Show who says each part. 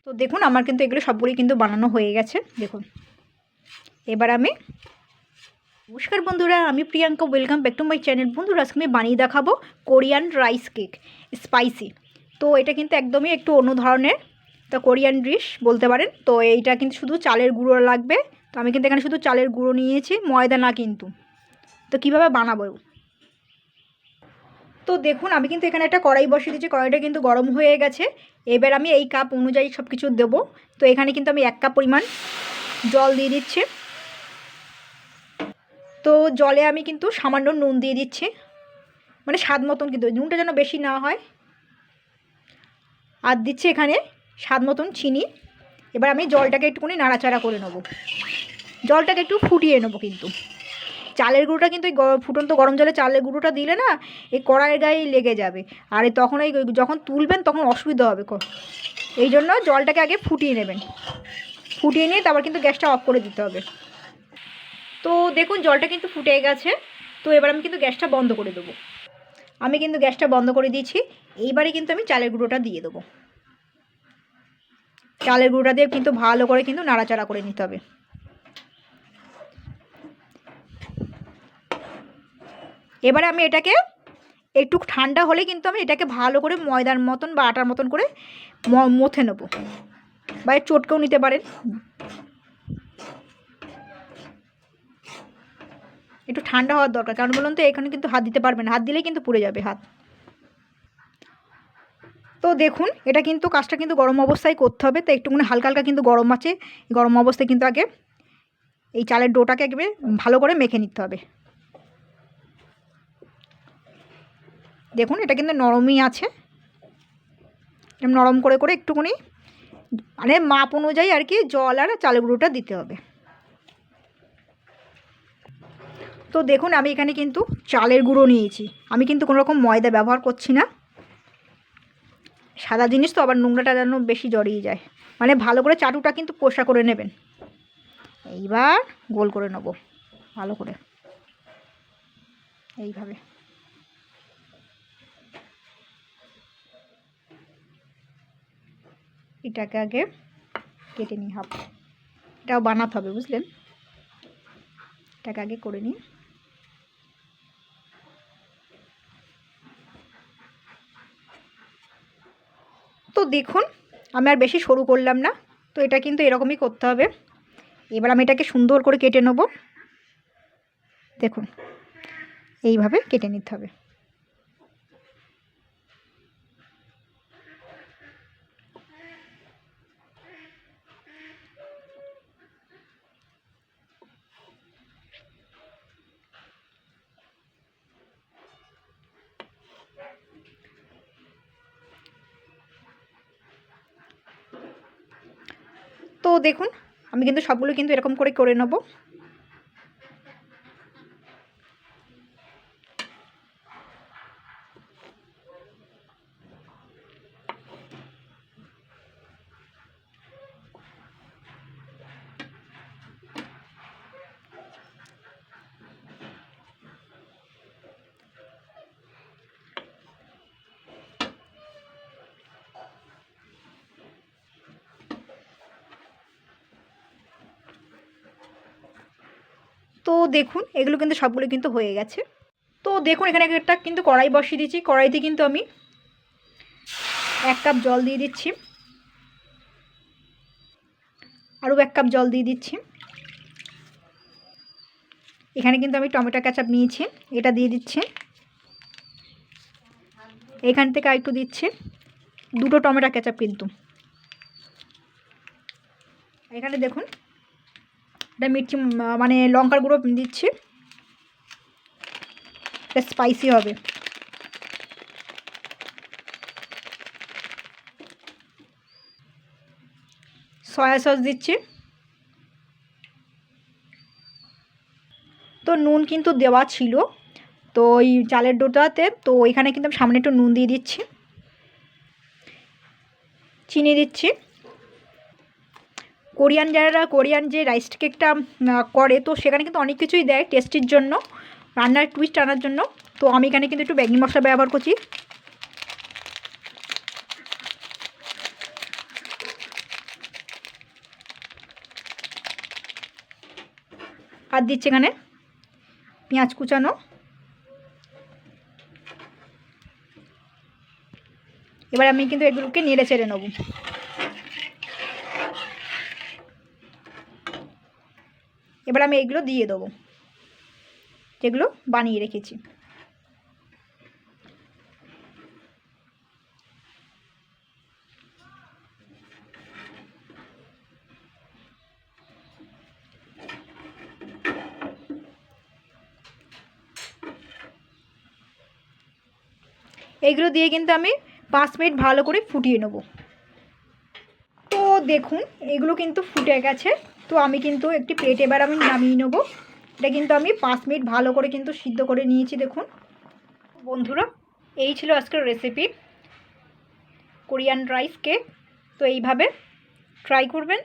Speaker 1: তো দেখুন আমার কিন্তু এগুলো সবগুলোই কিন্তু বানানো হয়ে গেছে। দেখুন এবার আমি নমস্কার বন্ধুরা, আমি Priyanka, welcome back to my channel. বন্ধুরা আজকে আমি বানিয়ে দেখাবো কোরিয়ান রাইস কেক স্পাইসি। তো এটা কিন্তু একদমই একটু অন্য ধরনের, তো কোরিয়ান ডিশ বলতে পারেন। তো এইটা কিন্তু শুধু চালের গুঁড়ো লাগবে। তো আমি কিন্তু এখানে শুধু চালের গুঁড়ো নিয়েছি, ময়দা না কিন্তু। তো কীভাবে বানাবো, তো দেখুন আমি কিন্তু এখানে একটা কড়াই বসিয়ে দিয়েছি, কড়াইটা কিন্তু গরম হয়ে গেছে। এবার আমি এই কাপ অনুযায়ী সব কিছু দেবো। তো এখানে কিন্তু আমি 1 কাপ পরিমাণ জল দিয়ে দিচ্ছি। তো জলে আমি কিন্তু সামান্য নুন দিয়ে দিচ্ছি, মানে স্বাদ মতন, কিন্তু নুনটা যেন বেশি না হয়। আর দিচ্ছি এখানে স্বাদ মতন চিনি। এবার আমি জলটাকে একটুখানি নাড়াচাড়া করে নেব, জলটাকে একটু ফুটিয়ে নেব। কিন্তু চালের গুঁড়োটা কিন্তু এই ফুটন্ত গরম জলে চালের গুঁড়োটা দিলে না এই কড়াইয়ের গায়ে লেগে যাবে, আর তখন এই যখন তুলবেন তখন অসুবিধা হবে। এই জন্য জলটাকে আগে ফুটিয়ে নেবেন, ফুটিয়ে নিয়ে তারপর কিন্তু গ্যাসটা অফ করে দিতে হবে। তো দেখুন জলটা কিন্তু ফুটে গেছে। তো এবার আমি কিন্তু গ্যাসটা বন্ধ করে দেবো। আমি কিন্তু গ্যাসটা বন্ধ করে দিয়েছি। এইবারে কিন্তু আমি চালের গুঁড়োটা দিয়ে দেবো। চালের গুঁড়োটা দিয়ে কিন্তু ভালো করে কিন্তু নাড়াচাড়া করে নিতে হবে। এবারে আমি এটাকে একটু ঠান্ডা হলে কিন্তু আমি এটাকে ভালো করে ময়দার মতন বা আটার মতন করে মথে নেবো, বা চটকেও নিতে পারেন। একটু ঠান্ডা হওয়ার দরকার, কারণ বলুন তো এখানে কিন্তু হাত দিতে পারবেন, হাত দিলেই কিন্তু পুড়ে যাবে হাত। তো দেখুন এটা কিন্তু কাজটা কিন্তু গরম অবস্থায় করতে হবে। তো একটুখানি হালকা হালকা কিন্তু গরম আছে, গরম অবস্থায় কিন্তু আগে এই চালের ডোটাকে একেবারে ভালো করে মেখে নিতে হবে। দেখুন এটা কিন্তু নরমই আছে, নরম করে করে একটুখানি মানে মাপ অনুযায়ী আর কি জল আর চালের গুঁড়োটা দিতে হবে। তো দেখুন আমি এখানে কিন্তু চালের গুঁড়ো নিয়েছি, আমি কিন্তু কোনো রকম ময়দা ব্যবহার করছি না। সাদা জিনিস তো আবার নোংরাটা যেন বেশি জড়িয়ে যায়, মানে ভালো করে চাটুটা কিন্তু কষা করে নেবেন। এইবার গোল করে নেব ভালো করে, এইভাবে। এটাকে আগে কেটে নিই হাফ, এটাও বানাতে হবে বুঝলেন। এটাকে আগে করে নিই। তো দেখুন আমি আর বেশি সরু করলাম না, তো এটা কিন্তু এরকমই করতে হবে। এবার আমি এটাকে সুন্দর করে কেটে নেব। দেখুন এইভাবে কেটে নিতে হবে। তো দেখুন আমি কিন্তু সবগুলো কিন্তু এরকম করে করে নেব। তো দেখুন এগুলো কিন্তু সবগুলো কিন্তু হয়ে গেছে। তো দেখুন এখানে একটা কিন্তু কড়াই বসিয়ে দিচ্ছি, কড়াইতে কিন্তু আমি 1 কাপ জল দিয়ে দিচ্ছি, আরও 1 কাপ জল দিয়ে দিচ্ছি। এখানে কিন্তু আমি টমেটো কেচাপ নিয়েছি, এটা দিয়ে দিচ্ছি। এখান থেকে আরেকটু দিচ্ছি, 2টো টমেটো কেচাপ কিন্তু। এখানে দেখুন এটা মির্চি মানে লঙ্কার গুঁড়ো দিচ্ছি, এটা স্পাইসি হবে। সয়া সস দিচ্ছি। তো নুন কিন্তু দেওয়া ছিল তো ওই চালের ডোটাতে, তো ওইখানে কিন্তু আমি সামনে একটু নুন দিয়ে দিচ্ছি, চিনি দিচ্ছি। কোরিয়ান যে রাইস কেকটা করে, তো সেখানে কিন্তু অনেক কিছুই দেয় টেস্টির জন্য, রান্নার টুইস্ট আনার জন্য। তো আমি এখানে কিন্তু একটু বেগনি মশলা ব্যবহার করছি। আর দিচ্ছি এখানে পেঁয়াজ কুচানো, এবার আমি কিন্তু এগুলোকে নেড়ে চেড়ে নেব। এবার আমি এগুলো দিয়ে দেবো যেগুলো বানিয়ে রেখেছি। এইগুলো দিয়ে কিন্তু আমি 5 মিনিট ভালো করে ফুটিয়ে নেব। তো দেখুন এগুলো কিন্তু ফুটে গেছে। তো আমি কিন্তু একটি প্লেট এবার আমি নামিয়ে নেব। এটা কিন্তু আমি 5 মিনিট ভালো করে কিন্তু সিদ্ধ করে নিয়েছি। দেখুন বন্ধুরা, এই ছিল আজকের রেসিপি কোরিয়ান রাইস কেক। তো এইভাবে ট্রাই করবেন।